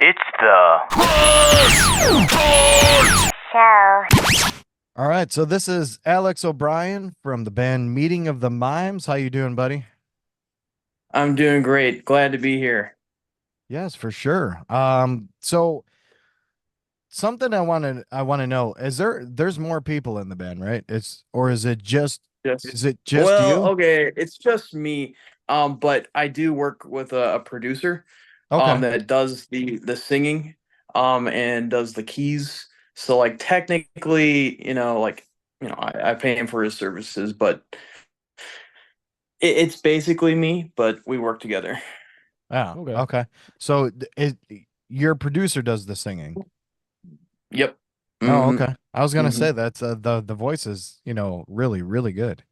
It's the Show. All right, so this is Alex O'Brien from the band Meeting of the Mimes. How you doing, buddy? I'm doing great. Glad to be here. Yes, for sure. So something I want to know, there's more people in the band, right? Is it just Just is it just well, you? okay, it's just me. But I do work with a producer Okay. that does the singing and does the keys. So like technically, I pay him for his services, but it's basically me, but we work together. Yeah. Okay. Okay. So your producer does the singing. Yep. Oh, hmm okay. I was gonna hmm say that's the voice is, really, really good.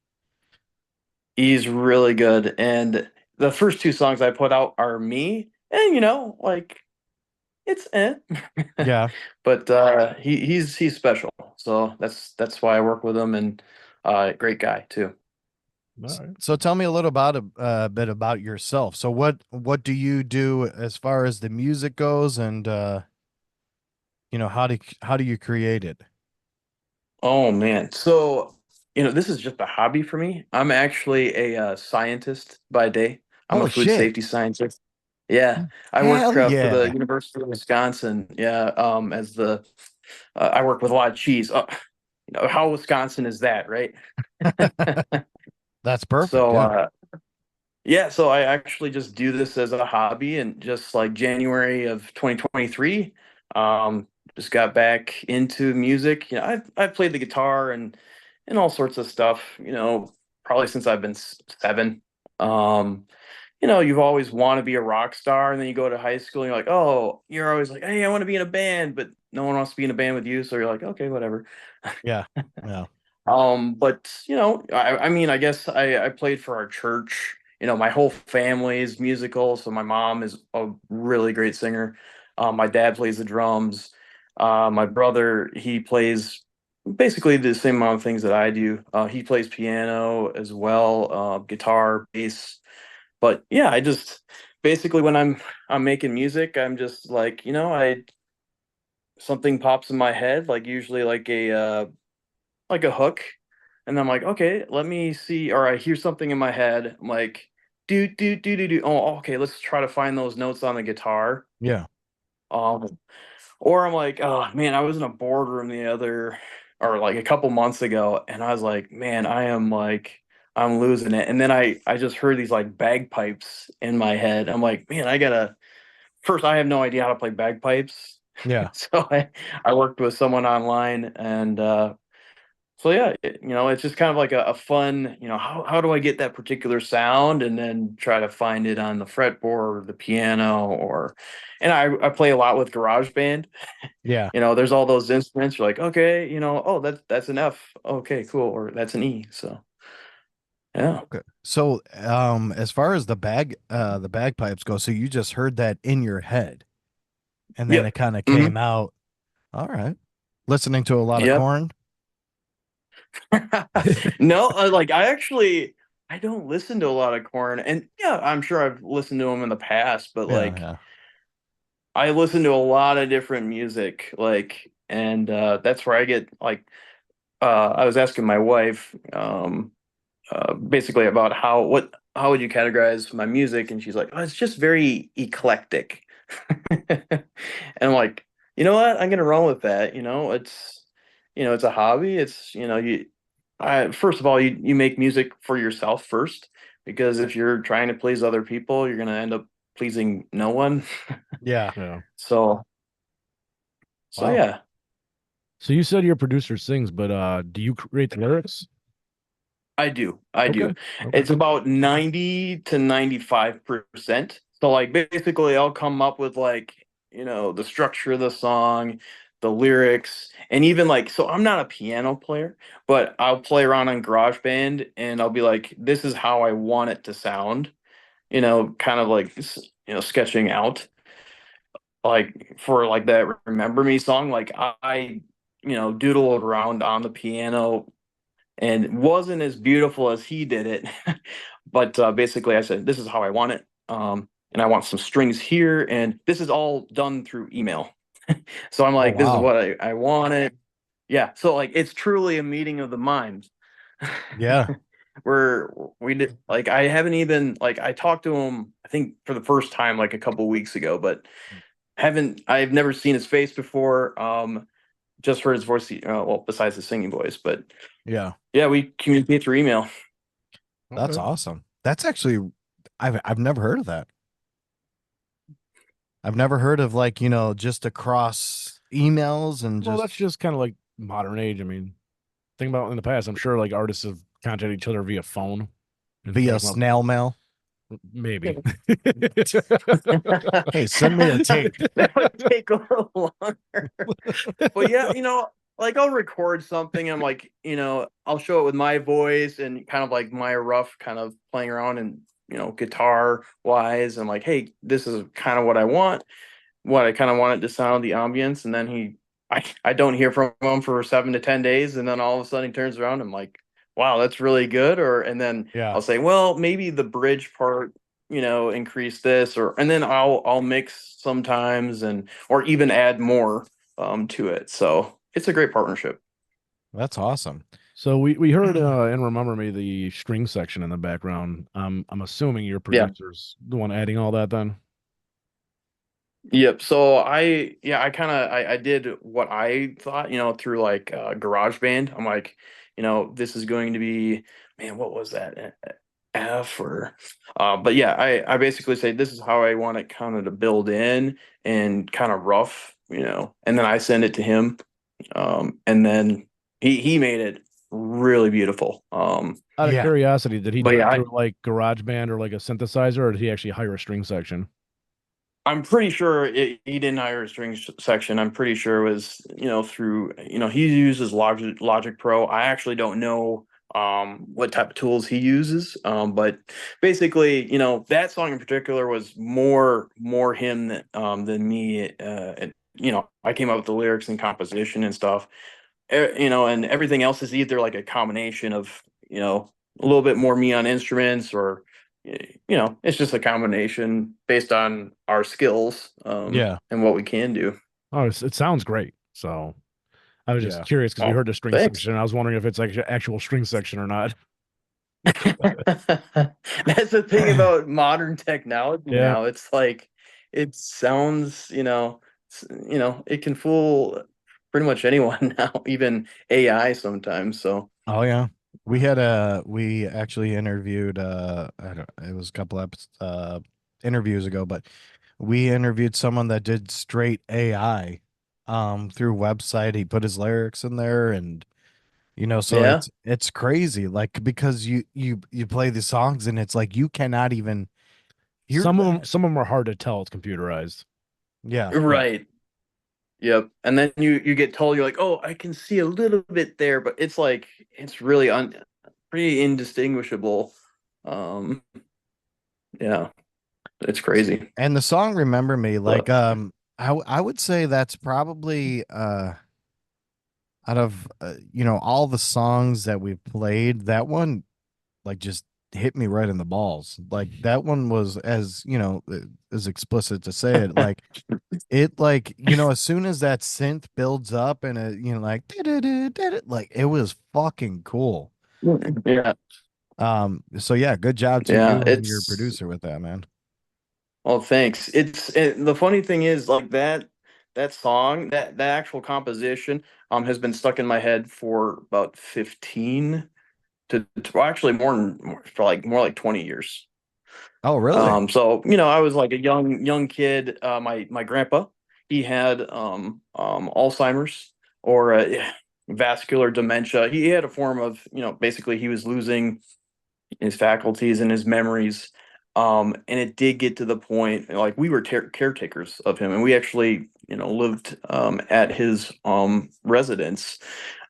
He's really good. And the first two songs I put out are me. And it's Yeah. but he's special. So that's why I work with him, and great guy too. All right. So tell me a little about a bit about yourself. So what do you do as far as the music goes, and how do you create it? Oh man. So, this is just a hobby for me. I'm actually a scientist by day. I'm a Oh food shit. safety scientist. Yeah, I work Hell for the yeah. University of Wisconsin. Yeah, as the I work with a lot of cheese. How Wisconsin is that, right? That's perfect. So Yeah. yeah, so I actually just do this as a hobby, and just like January of 2023, just got back into music. I've played the guitar and all sorts of stuff, probably since I've been seven. Um, you've always want to be a rock star, and then you go to high school and you're like, oh, you're always like, hey, I want to be in a band, but no one wants to be in a band with you, so you're like, okay, whatever. Yeah. Yeah. But I mean, I guess I played for our church. My whole family is musical, so my mom is a really great singer. My dad plays the drums. My brother, he plays basically the same amount of things that I do. He plays piano as well, guitar, bass. But yeah, I just basically when I'm making music, I'm just like, I something pops in my head, like usually like a hook, and I'm like, okay, let me see, or I hear something in my head. I'm like, do do do do do. Oh, okay, let's try to find those notes on the guitar. Yeah. Um, or I'm like, oh man, I was in a boardroom or like a couple months ago, and I was like, man, I'm losing it. And then I just heard these like bagpipes in my head. I'm like, man, I have no idea how to play bagpipes. Yeah. So I worked with someone online, and so yeah, it's just kind of like a fun, how do I get that particular sound, and then try to find it on the fretboard or the piano, and I play a lot with GarageBand. Yeah. There's all those instruments. You're like, okay, oh, that's an F. Okay, cool, or that's an E. So yeah. Okay. So as far as the bagpipes go, so you just heard that in your head and then it Yep. kind of hmm came out. All right. Listening to a lot of Yep. corn. No, I don't listen to a lot of Corn, and yeah, I'm sure I've listened to them in the past, but Yeah, like yeah. I listen to a lot of different music, and that's where I get I was asking my wife, basically about how would you categorize my music, and she's like, oh, it's just very eclectic, and I'm like, you know what, I'm gonna run with that. It's a hobby. It's first of all, you make music for yourself first, because if you're trying to please other people, you're gonna end up pleasing no one. Yeah. Yeah. So so Wow. yeah. So you said your producer sings, but do you create the lyrics? I do. I Okay. do. Okay. It's about 90 to 95%. So like basically I'll come up with the structure of the song, the lyrics, and even so I'm not a piano player, but I'll play around on GarageBand, and I'll be like, this is how I want it to sound, kind of like sketching out, like for like that Remember Me song, like I doodled around on the piano, and it wasn't as beautiful as he did it. But basically, I said, "This is how I want it," and I want some strings here, and this is all done through email. So I'm Oh like, this is wow. what I wanted. Yeah, so like it's truly a meeting of the minds. Yeah. Where we did like I haven't even like I talked to him I think for the first time like a couple weeks ago, but I've never seen his face before. Just heard his voice, well, besides the singing voice, but Yeah. yeah, we communicate through email. That's Okay. awesome. That's actually I've never heard of that. I've never heard of like, just across emails and Well, that's just just kind of like modern age. I mean, think about in the past. I'm sure like artists have contacted each other via phone and via they come up. snail mail. Maybe. Hey, send me a tape. That would take a little longer. But yeah, like I'll record something. I'm like, I'll show it with my voice and kind of like my rough kind of playing around and, guitar wise. I'm like, hey, this is kind of what I kind of want it to sound, the ambience. And then I don't hear from him for 7 to 10 days. And then all of a sudden he turns around. And I'm like, wow, that's really good. And then Yeah. I'll say, well, maybe the bridge part, increase this and then I'll mix sometimes or even add more to it. So it's a great partnership. That's awesome. So we heard and remember me the string section in the background. I'm assuming your Yeah. producer's the one adding all that then. Yep. So I kind of I did what I thought, through like GarageBand. I'm like, this is going to be, man, what was that? F or but yeah, I basically say this is how I want it kind of to build in and kind of rough, and then I send it to him. And then he made it really beautiful. Out of Yeah. curiosity, did he But do it yeah, through like GarageBand or like a synthesizer, or did he actually hire a string section? I'm pretty sure he didn't hire a strings section. I'm pretty sure it was, through, he uses Logic Pro. I actually don't know what type of tools he uses. But basically, that song in particular was more him than me. I came up with the lyrics and composition and stuff. And everything else is either like a combination of, a little bit more me on instruments or it's just a combination based on our skills Yeah. and what we can do. Oh, it sounds great. So I was just Yeah. curious because we Oh, heard the string thanks. section. I was wondering if it's like an actual string section or not. That's the thing about modern technology Yeah. now. It's like it sounds, it can fool pretty much anyone now, even AI sometimes. So Oh yeah. We actually interviewed I don't it was a couple interviews ago, but we interviewed someone that did straight AI through website. He put his lyrics in there and so yeah. it's crazy like because you play the songs and it's like you cannot even hear that. Some of them are hard to tell it's computerized. Yeah, yeah. Right. Yep. And then you get told you're like, oh, I can see a little bit there, but it's like it's really pretty indistinguishable. Um, yeah, it's crazy. And the song Remember Me, like But I would say that's probably out of all the songs that we've played, that one like just hit me right in the balls. Like that one was as explicit to say it. Like it like as soon as that synth builds up and it like like it was fucking cool. yeah, So yeah, good job to yeah, you and your it's producer with that, man. well, thanks. The funny thing is like that song, that actual composition has been stuck in my head for about 15 well, actually for like more like 20 years. Oh really? So I was like a young kid. My grandpa, he had Alzheimer's or vascular dementia. He had a form of basically he was losing his faculties and his memories. And it did get to the point like we were caretakers of him, and we actually lived at his residence.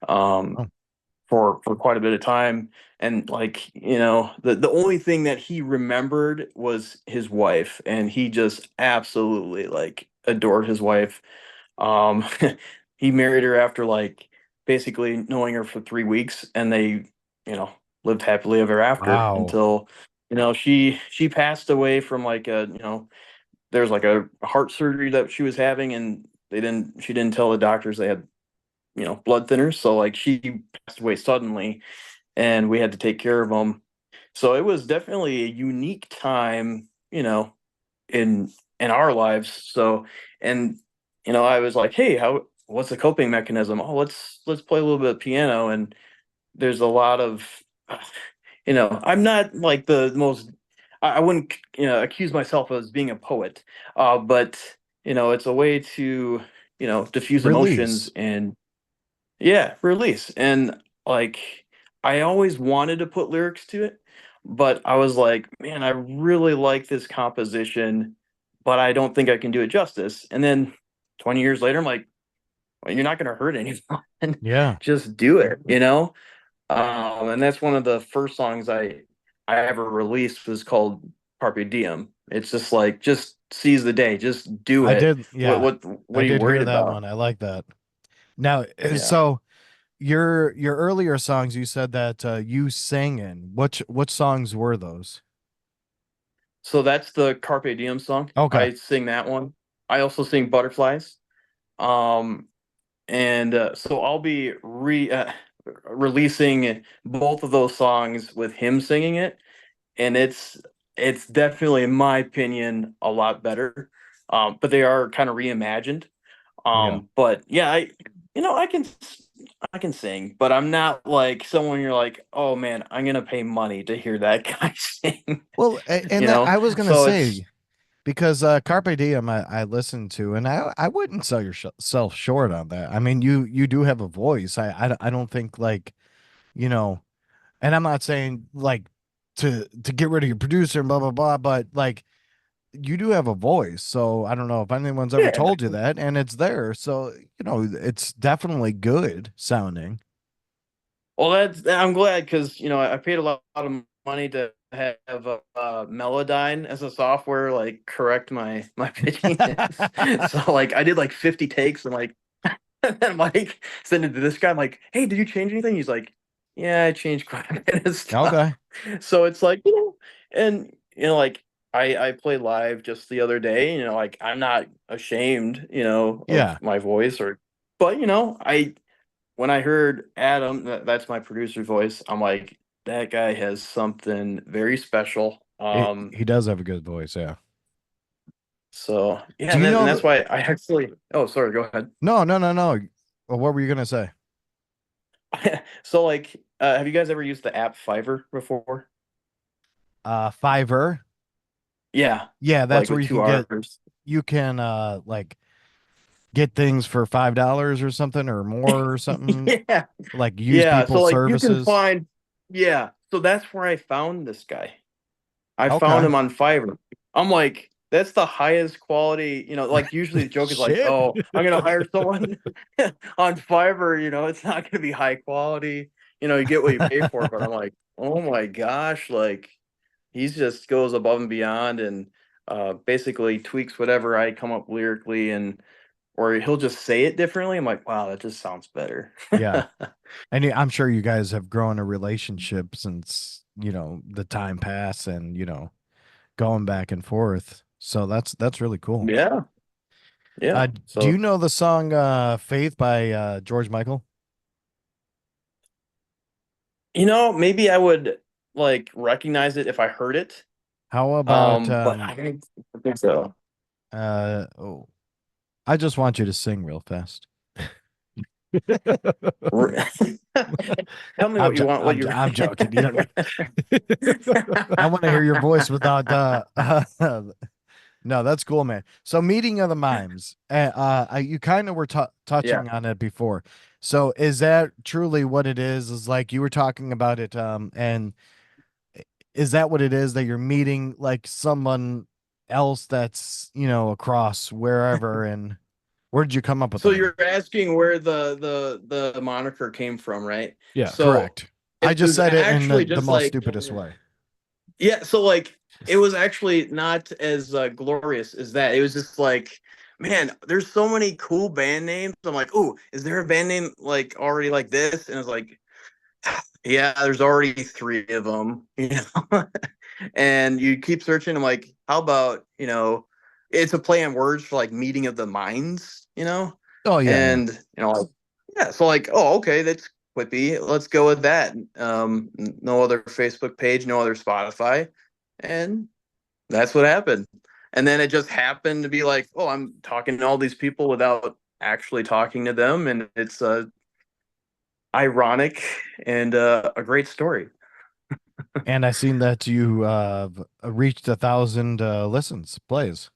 Um, Oh for quite a bit of time, and like the only thing that he remembered was his wife, and he just absolutely like adored his wife. um he married her after like basically knowing her for 3 weeks, and they you know lived happily ever after wow. until She passed away from like a, there's like a heart surgery that she was having, and she didn't tell the doctors they had, blood thinners. So like she passed away suddenly, and we had to take care of them. So it was definitely a unique time, in our lives. So, and I was like, hey, what's the coping mechanism? Oh, let's play a little bit of piano. And there's a lot of, I'm not like the most, I wouldn't, accuse myself as being a poet, but it's a way to, diffuse emotions Release. and, yeah, release. And like, I always wanted to put lyrics to it, but I was like, man, I really like this composition, but I don't think I can do it justice. And then 20 years later, I'm like, well, you're not going to hurt anyone. Yeah. Just do it, you know? And that's one of the first songs I ever released was called Carpe Diem. It's just like, just seize the day, just do I it. did. What Yeah. what what I are you did worried hear that about? one. I like that. Now, Yeah. so your earlier songs, you said that you sang in. What songs were those? So that's the Carpe Diem song. Okay. I sing that one. I also sing Butterflies. Um, and so I'll be releasing both of those songs with him singing it, and it's definitely, in my opinion, a lot better. But they are kind of reimagined. Yeah. But yeah, I can sing, but I'm not like someone you're like, oh man, I'm gonna pay money to hear that guy sing. Well, and You that know, I was gonna so it's say because Carpe Diem I listened to, and I wouldn't sell yourself short on that. I mean, you do have a voice. I don't think like you know, and I'm not saying like to get rid of your producer and blah blah blah, but like you do have a voice. So I don't know if anyone's ever yeah. told you that, and it's there. So it's definitely good sounding. Well, I'm glad because I paid a lot of money to have Melodyne as a software like correct my pitchiness. So like I did like 50 takes and like and then Mike sent it to this guy. I'm like, hey, did you change anything? He's like, yeah, I changed quite a bit of stuff. Okay. So it's like, and like I played live just the other day, like I'm not ashamed, of Yeah. my voice but I when I heard Adam, that's my producer's voice, I'm like, that guy has something very special. He does have a good voice. Yeah. So yeah, Do you and know that's the? why I actually. Oh, sorry, go ahead. No, no, no, no. Well, what were you gonna say? So like, have you guys ever used the app Fiverr before? Fiverr. Yeah, Yeah, that's like where with you two can get R's. you can like get things for $5 or something or more or something Yeah, like use yeah. people So like, you can services. find. Yeah, so that's where I found this guy. I found Okay. him on Fiverr. I'm like, that's the highest quality, like usually the joke is like, Shit. oh, I'm gonna hire someone on Fiverr, it's not gonna be high quality. You get what you pay for, but I'm like, oh my gosh, like he's just goes above and beyond and basically tweaks whatever I come up lyrically and or he'll just say it differently. I'm like, wow, that just sounds better. Yeah. And I'm sure you guys have grown a relationship since, the time passed and, going back and forth. So that's really cool. Yeah, yeah. Do you So know the song Faith by George Michael? maybe I would like recognize it if I heard it. How about But I don't think so. oh, I just want you to sing real fast. Tell me what you want, what you I'm joking. You don't. I want to hear your voice without no, that's cool, man. So meeting of the mimes, you kind of were Yeah. touching on it before. So is that truly what it is? Is like you were talking about it, and is that what it is that you're meeting like someone else that's across wherever? And where did you come up with So that? you're asking where the moniker came from, right? Yeah. So Correct. I it just was said it in actually the just most like stupidest way. yeah, so like it was actually not as glorious as that. It was just like, man, there's so many cool band names. I'm like, oh, is there a band name like already like this? And it's like, yeah, there's already three of them, And you keep searching. I'm like, how about, it's a play on words for like meeting of the minds, Oh yeah, yeah. and like, yeah, so like, oh, okay, that's quippy. Let's go with that. No other Facebook page, no other Spotify, and that's what happened. And then it just happened to be like, oh, I'm talking to all these people without actually talking to them, and it's ironic and a great story. And I seen that you reached 1,000 listens, plays.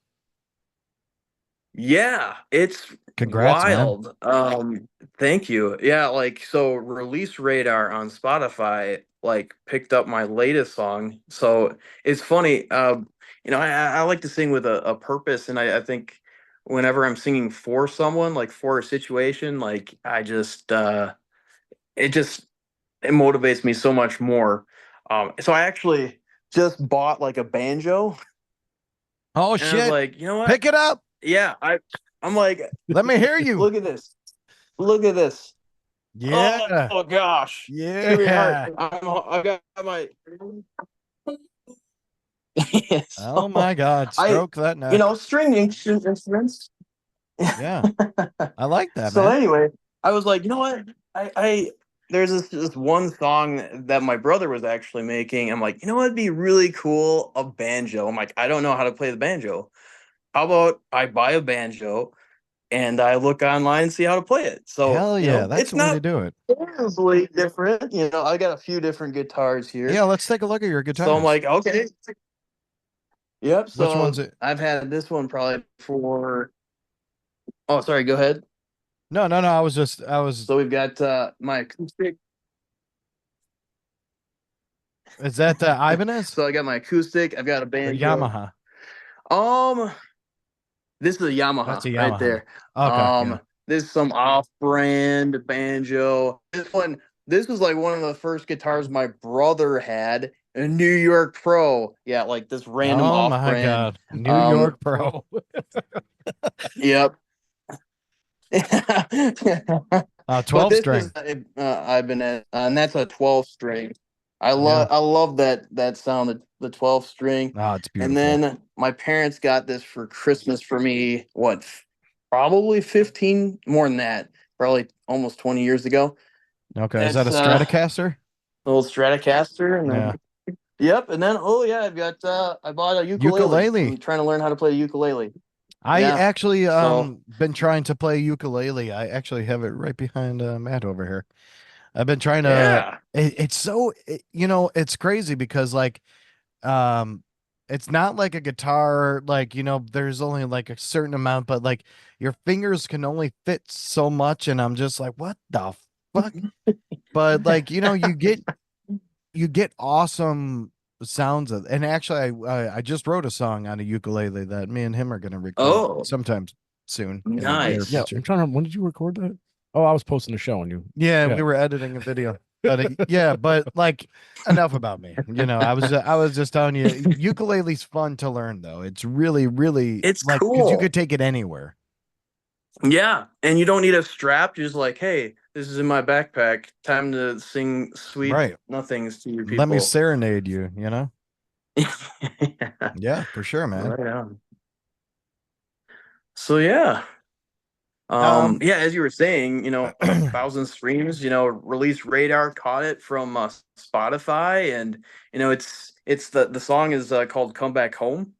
Yeah, it's Congrats, man. wild. Thank you. Yeah, like so Release Radar on Spotify like picked up my latest song. So it's funny. I like to sing with a purpose, and I think whenever I'm singing for someone, like for a situation, like I just it just it motivates me so much more. So I actually just bought like a banjo, Oh and I was shit. like, you know what? Pick it up. Yeah, I'm like, Let me hear you. look at this. Look at this. Yeah. Oh gosh. It's gonna be hard. Yeah. I've got my Oh so my God. I Stroke that neck. string instruments. Yeah. I like that, So man. anyway, I was like, you know what? I there's this one song that my brother was actually making. I'm like, you know what'd be really cool? A banjo. I'm like, I don't know how to play the banjo. How about I buy a banjo and I look online and see how to play it? So, Hell yeah. That's it's the way to not do it. terribly different. I got a few different guitars Yeah. here. Let's take a look at your So I'm guitars. like, okay. Yep. Which one's So it? I've had this one probably for, oh, sorry, go ahead. No, no, no. I was, So we've got my acoustic. is that the Ibanez So I got my acoustic. I've got a or banjo. Yamaha? Um, this is a That's Yamaha a right Yamaha. there. Okay. Yeah. This is some off-brand banjo. This was like one of the first guitars my brother had, a New York Pro. Yeah, like this random Oh my off-brand. God. New Um, York Pro. yep. But 12 this is string. I've been at, and that's a 12 string. Yeah. I love that sound, the 12 string. Oh, it's And beautiful. then my parents got this for Christmas for me. What, probably 15, more than that, probably almost 20 years ago. Okay. Is that a It's Stratocaster? a little Stratocaster, and Yeah. then yep, and then oh yeah, I bought a ukulele. I'm Ukulele. trying to learn how to play a ukulele. I Yeah, actually so been trying to play ukulele. I actually have it right behind Matt over here. I've been trying to yeah. it's so it's crazy because like um it's not like a guitar like there's only like a certain amount but like your fingers can only fit so much and I'm just like what the fuck? But like you get awesome sounds of and actually I just wrote a song on a ukulele that me and him are going to record Oh, sometime soon in the near Yeah. nice. future. I'm trying to remember, when did you record that? Oh, I was posting a show on you. Yeah, Yeah. we were editing a video. But yeah, but like enough about me. I was just telling you ukulele's fun to learn though. It's really really It's like cuz you cool. could take it anywhere. Yeah, and you don't need a strap. You're just like, hey, this is in my backpack. Time to sing sweet Right. nothings to your Let me people. serenade you. Yeah, Yeah, for sure, man. right on. So yeah, Um yeah, as you were saying, 1,000 streams. Release Radar caught it from Spotify, and it's the song is called "Come Back Home,"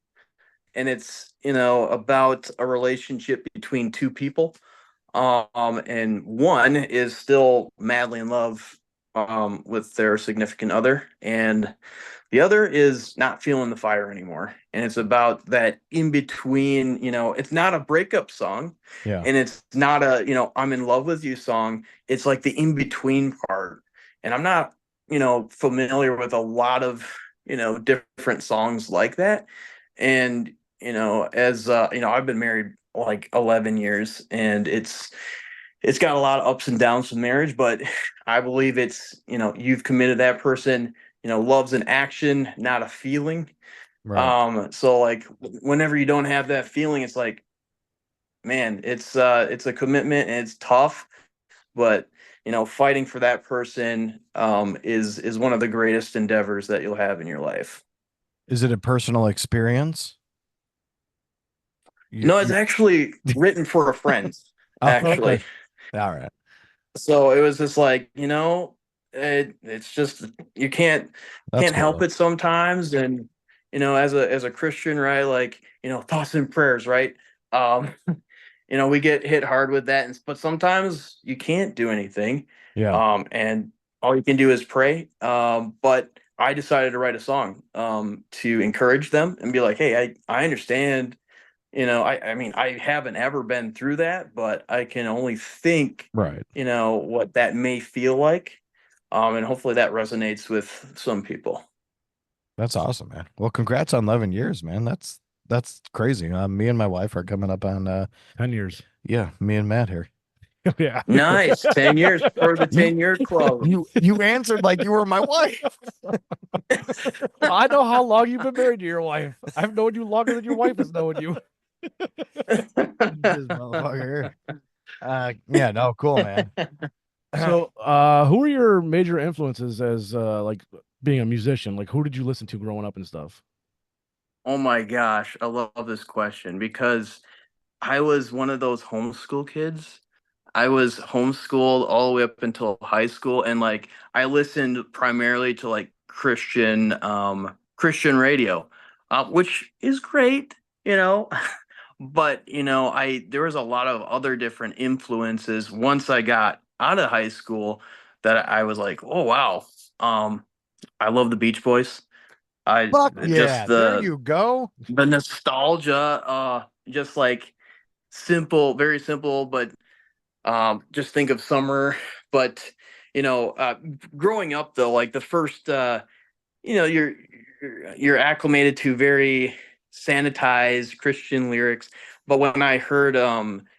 and it's about a relationship between two people. And one is still madly in love with their significant other, and the other is not feeling the fire anymore. And it's about that in between. It's not a breakup song, yeah. and it's not a I'm in love with you song. It's like the in between part. And I'm not familiar with a lot of different songs like that. And as I've been married like 11 years, and it's got a lot of ups and downs with marriage, but I believe it's you've committed, that person loves an action, not a feeling. Right. So like whenever you don't have that feeling, it's like, man, it's a commitment and it's tough, but fighting for that person is one of the greatest endeavors that you'll have in your life. Is it a personal experience? No, it's You actually written for a friend, oh, okay. actually. All right. So it was just like, it's just you That's can't cool help though. it sometimes. And as a Christian, right? Like, thoughts and prayers, right? Um, we get hit hard with that, but sometimes you can't do anything. Yeah. And all you can do is pray. But I decided to write a song to encourage them and be like, hey, I understand. I mean, I haven't ever been through that, but I can only think, Right. what that may feel like. And hopefully that resonates with some people. That's awesome, man. Well, congrats on 11 years, man. That's crazy. Me and my wife are coming up on 10 years. yeah, me and Matt here. Yeah. Nice. 10 years for the You 10-year club. you answered like you were my wife. I know how long you've been married to your wife. I've known you longer than your wife has known you. This motherfucker. Yeah, no, cool, man. So, who are your major influences as like being a musician? Like, who did you listen to growing up and stuff? Oh my gosh, I love this question because I was one of those homeschool kids. I was homeschooled all the way up until high school, and like I listened primarily to like Christian radio, which is great, you know. But I there was a lot of other different influences once I got out of high school that I was like, oh wow, I love the Beach Boys. I Fuck just yeah. There you go. the nostalgia, just like simple, very simple, but just think of summer. But you know uh growing up though, like the first you know you're you're acclimated to very sanitized Christian lyrics. But when I heard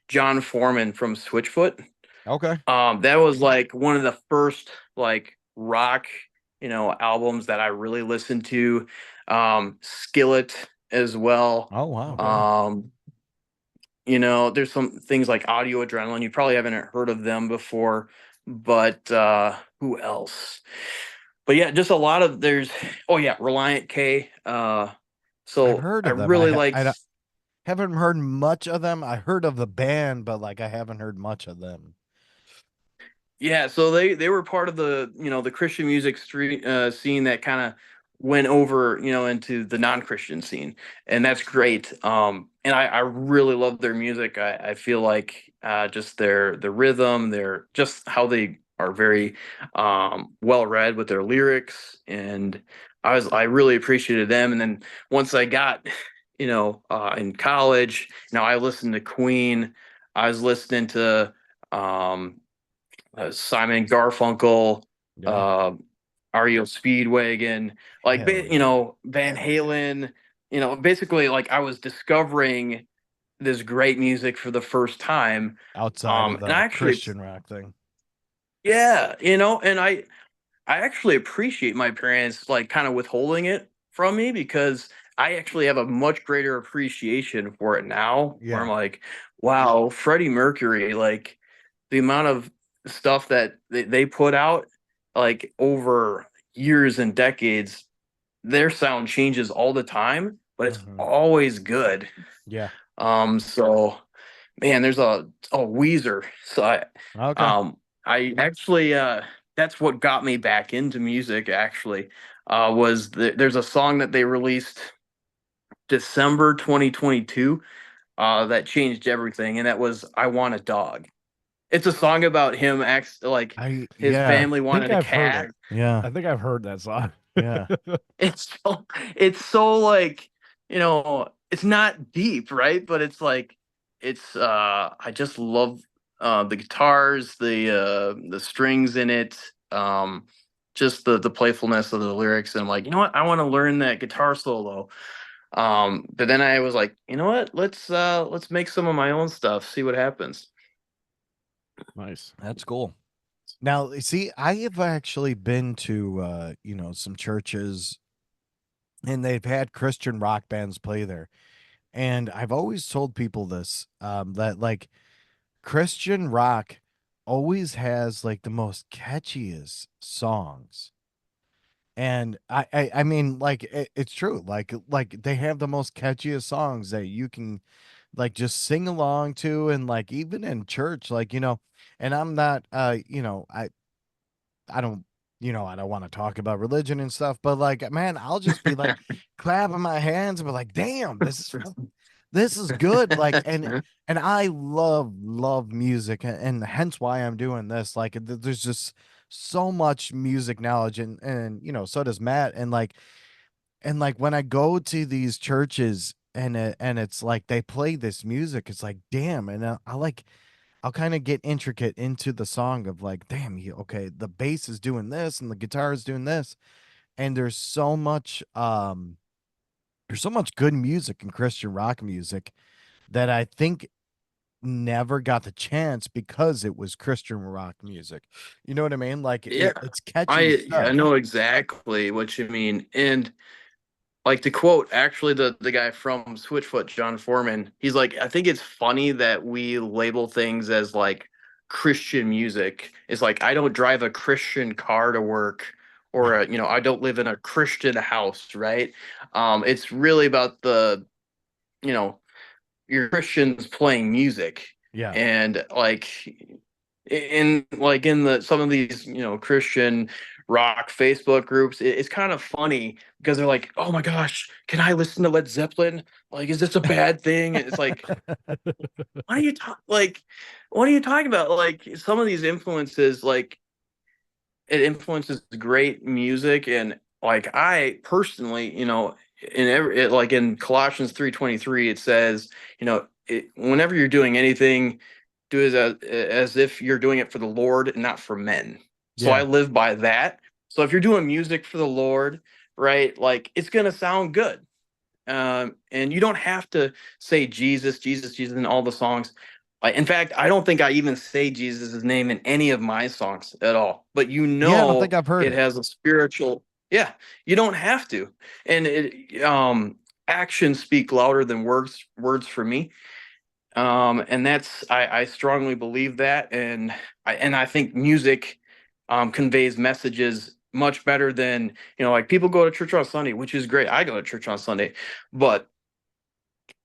John Foreman from Switchfoot, Okay. that was like one of the first like rock albums that I really listened to. Skillet as well. Oh wow. um there's some things like Audio Adrenaline. You probably haven't heard of them before, but who else? But yeah, just a lot of there's oh yeah, Reliant K. I've So heard I of them. really liked Haven't heard much of them. I heard of the band, but like I haven't heard much of them. Yeah, so they were part of the Christian music street scene that kind of went over into the non-Christian scene, and that's great. And I really love their music. I feel like just the rhythm, their just how they are very well read with their lyrics, and I really appreciated them. And then once I got in college, I listened to Queen. I was listening to um Simon Garfunkel, Yeah. uh, REO Speedwagon, like Hell yeah. Van Halen. Basically, like I was discovering this great music for the first time. Outside of And I the actually, Christian rock thing. yeah, and I actually appreciate my parents like kind of withholding it from me because I actually have a much greater appreciation for it now. Where I'm Yeah. like, wow, Freddie Mercury, like the amount of stuff that they put out like over years and decades, their sound changes all the time, but it's Hmm. always good. Yeah. So man, there's Weezer. So Okay. I actually that's what got me back into music actually. There's a song that they released December 2022 that changed everything, and that was I Want a Dog. It's a song about him like his Yeah. family I think wanted a I've heard cat. it. Yeah. I think I've heard that song. Yeah. It's so like, it's not deep, right? But it's like it's I just love the guitars, the strings in it, just the playfulness of the lyrics. And I'm like, you know what? I want to learn that guitar solo. But then I was like, you know what? Let's make some of my own stuff, see what happens. Nice. That's cool. Now, see, I have actually been to some churches and they've had Christian rock bands play there. And I've always told people this that like Christian rock always has like the most catchiest songs. And I mean, like it's true. Like they have the most catchiest songs that you can like just sing along to, and like even in church, like and I'm not, I don't, I don't want to talk about religion and stuff, but like, man, I'll just be like clapping my hands and be like, damn, this is good. Like, and I love music, and hence why I'm doing this. Like, there's just so much music knowledge, and so does Matt. And like when I go to these churches and it's like they play this music, it's like, damn, and I'll kind of get intricate into the song of like, damn, okay, the bass is doing this and the guitar is doing this, and there's so much good music in Christian rock music that I think never got the chance because it was Christian rock music. You know what I mean? Like Yeah, it's catchy I stuff. know exactly what you mean. And like to quote actually the guy from Switchfoot, John Foreman, he's like, I think it's funny that we label things as like Christian music. It's like I don't drive a Christian car to work, or I don't live in a Christian house, right? It's really about the you know your Christians playing music, Yeah. and like in the some of these Christian rock Facebook groups, it's kind of funny because they're like, oh my gosh, can I listen to Led Zeppelin? Like, is this a bad thing? It's like, what are you talking about? Like, some of these influences, like, it influences great music. And like, I personally, like in Colossians 3:23, it says, whenever you're doing anything, do it as if you're doing it for the Lord and not for men. So I Yeah. live by that. So if you're doing music for the Lord, right, like it's gonna sound good. And you don't have to say Jesus, Jesus, Jesus in all the songs. In fact, I don't think I even say Jesus' name in any of my songs at all. But Yeah, I don't think I've heard it it. has a spiritual. Yeah, you don't have to. And actions speak louder than words for me. And that's I strongly believe that, and I think music conveys messages much better than like people go to church on Sunday, which is great. I go to church on Sunday, but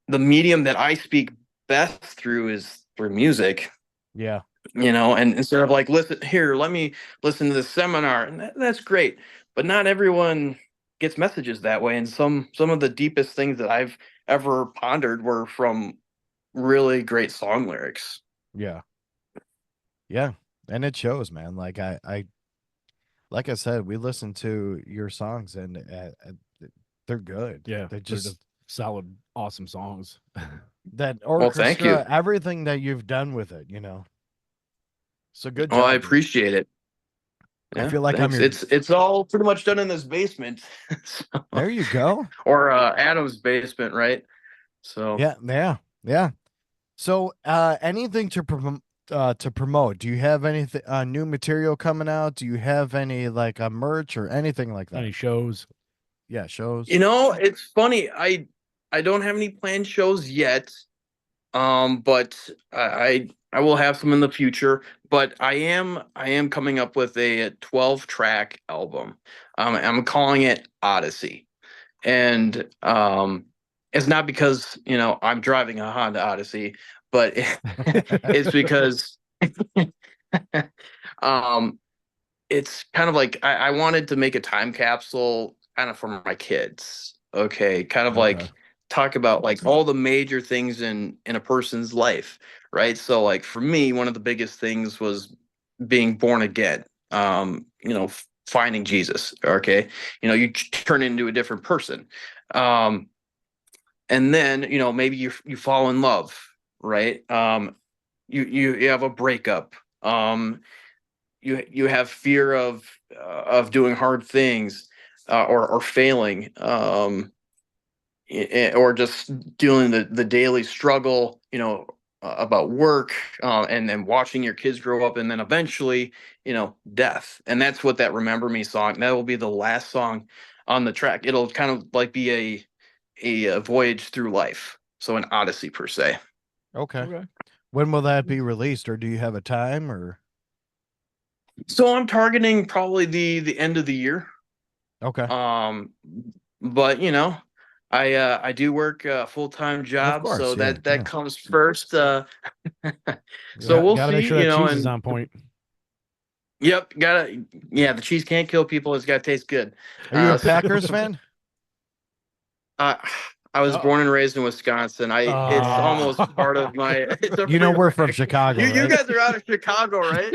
the medium that I speak best through is through music. Yeah. And instead of like, listen here, let me listen to this seminar, and that's great, but not everyone gets messages that way. And some of the deepest things that I've ever pondered were from really great song lyrics. Yeah. Yeah. And it shows, man. Like I said, we listen to your songs, and they're good. Yeah, They're they're just just solid, awesome songs. that Well, thank you. orchestra, everything that you've done with it. So good Well, I job, dude. appreciate it. I Yeah, feel like I'm thanks. your. It's all pretty much done in this basement. So, There you go. or Adam's basement, right? So, Yeah, yeah, yeah. So, anything to promote? Do you have anything new material coming out? Do you have any like merch or anything like that? Any shows? Yeah, shows. it's funny. I don't have any planned shows yet. But I will have some in the future. But I am coming up with a 12-track album. I'm calling it Odyssey, and it's not because I'm driving a Honda Odyssey, but it's because um it's kind of like I wanted to make a time capsule kind of for my kids. Okay, kind of Okay. like talk about like all the major things in a person's life, right? So like for me, one of the biggest things was being born again. Finding Jesus. Okay, you turn into a different person. Um, and then maybe you fall in love, right? You have a breakup. You have fear of doing hard things, or failing, or just doing the daily struggle, about work, and then watching your kids grow up, and then eventually death. And that's what that Remember Me song, that will be the last song on the track. It'll kind of like be a voyage through life, so an odyssey per se. Okay. Okay. When will that be released, or do you have a time or? So I'm targeting probably the end of the year. Okay. Um, but I do work a full-time Of job, course. so Yeah. that Yeah. comes first. So Yeah. we'll Got to make see, sure that cheese is on point. Yep, the cheese can't kill people. It's gotta taste good. Are you a So Packers fan? uh, I was Uh, born and raised in Wisconsin. It's almost part of my it's a You know we're from prereq. Chicago, You right? guys are out of Chicago, right?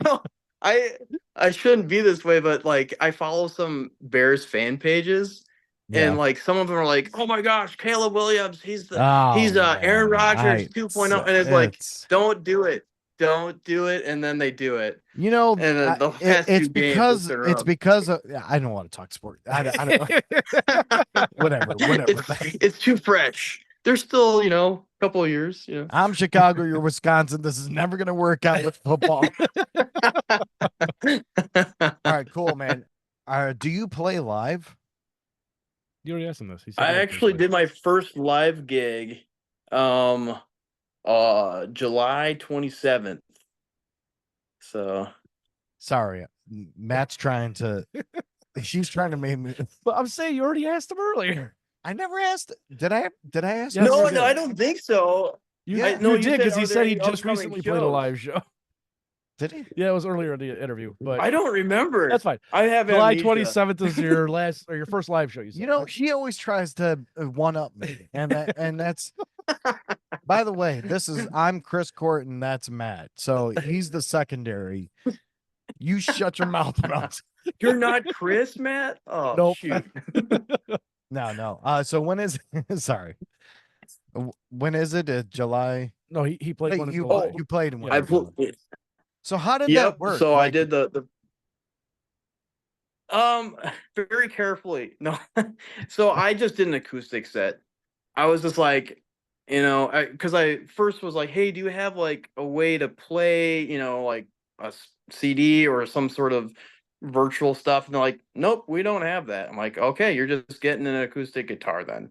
So I I shouldn't be this way, but like I follow some Bears fan pages, Yeah. and like some of them are like, "Oh my gosh, Caleb Williams, Oh he's Aaron man, Rodgers 2.0," and it's like, it's "Don't do it, don't do it," and then they do it, you know and the past it's two games it's because been rough. I don't want to talk sport. I don't whatever. It's too fresh. They're still, a couple of years, I'm Chicago, you're Wisconsin. This is never gonna work out with football. All right, cool, man. Do you play live? You already asked him this. He said I he had first actually live. did my first live gig um July 27th. So Sorry, Matt's trying to. She's trying to make me. But I'm saying you already asked him earlier. I never asked. Did I? Did I ask? Yes, him? you no, did. I don't think so. Yeah. No, You you did said because he are there said he any just upcoming recently played a shows? live show. Did he? Yeah, it was earlier in the interview, but I don't remember. that's fine. I have July amnesia. 27th is your last or your first live show. You said. You know, Right? she always tries to one up me, and that's. By the way, I'm Chris Court and that's Matt. So he's the secondary. You shut your mouth about. You're not Chris, Matt? Oh, Nope. shoot. No, no. So when is? Sorry. When is it? July. No, he played Wait, one in you July. you played in Yeah, one I in one in July. July. So how did that Yep. work? So I Like, did the very carefully. No. So I just did an acoustic set. I was just like, because I first was like, hey, do you have like a way to play, like a CD or some sort of virtual stuff? And they're like, nope, we don't have that. I'm like, okay, you're just getting an acoustic guitar then.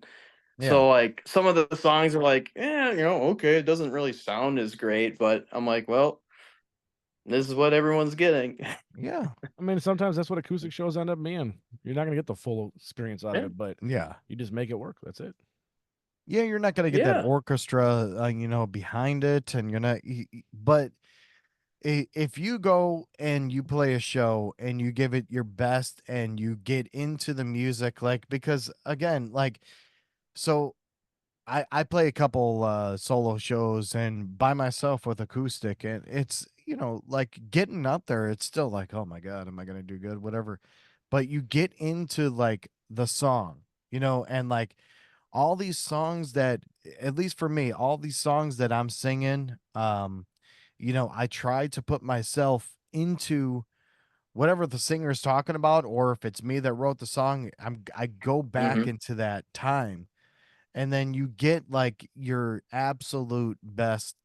yeah, So like some of the songs are like, yeah, okay, it doesn't really sound as great, but I'm like, well, this is what everyone's getting. yeah, I mean, sometimes that's what acoustic shows end up being. You're not gonna get the full experience out of Yeah. it, but yeah, you just make it work. That's it. yeah. You're not gonna get that Yeah. orchestra, behind it, and you're not. But if you go and you play a show and you give it your best and you get into the music, like because again, like so I play a couple solo shows and by myself with acoustic and it's like getting up there it's still like oh my god am I going to do good whatever but you get into like the song and like all these songs that at least for me all these songs that I'm singing I try to put myself into whatever the singer is talking about or if it's me that wrote the song I go back Hmm. into that time and then you get like your absolute best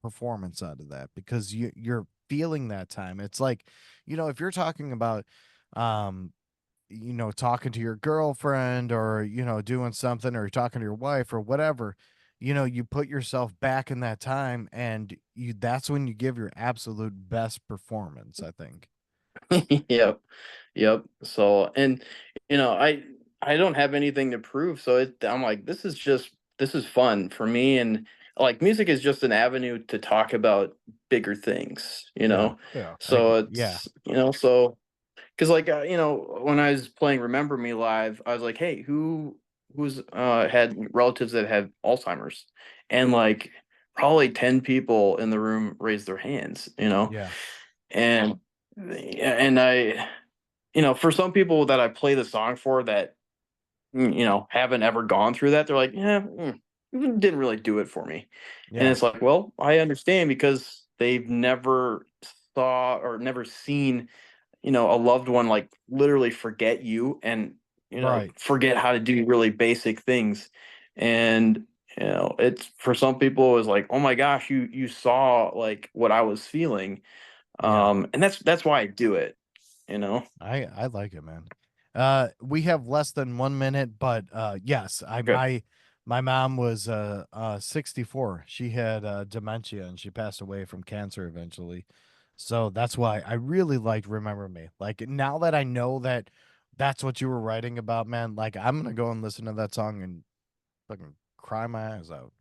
performance out of that because you're feeling that time. It's like, if you're talking about um talking to your girlfriend or doing something or talking to your wife or whatever, you put yourself back in that time and that's when you give your absolute best performance, I think. Yep. Yep. So, and I don't have anything to prove, so I'm like, this is fun for me, and like music is just an avenue to talk about bigger things, Yeah. Yeah. So Yeah. it's so because like when I was playing Remember Me live, I was like, hey, who's had relatives that have Alzheimer's, and like probably 10 people in the room raised their hands, Yeah. and I for some people that I play the song for that haven't ever gone through that, they're like, yeah, it didn't really do it for me. And Yeah. it's like, well, I understand because they've never saw or never seen, a loved one like literally forget you and Right. forget how to do really basic things. And it's for some people it was like, oh my gosh, you saw like what I was feeling. Yeah. And that's why I do it, you know. I like it, man. We have less than 1 minute, but yes, Okay. my mom was 64. She had dementia and she passed away from cancer eventually. So that's why I really liked Remember Me. Like now that I know that that's what you were writing about, man, like I'm gonna go and listen to that song and fucking cry my eyes out.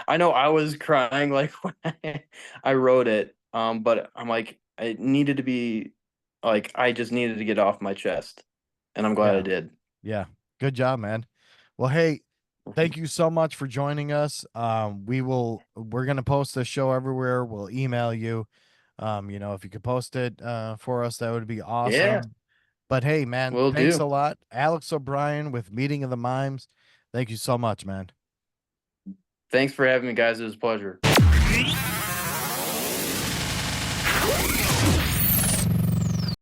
I know I was crying like when I wrote it, but I'm like, it needed to be like, I just needed to get off my chest, and I'm glad I Yeah. did. Yeah. Good job, man. Well, hey, thank you so much for joining us. We're gonna post the show everywhere. We'll email you. If you could post it for us, that would be Yeah, awesome. But hey, man, will thanks do. a lot. Alex O'Brien with Meeting of the Mimes. Thank you so much, man. Thanks for having me, guys. It was a pleasure.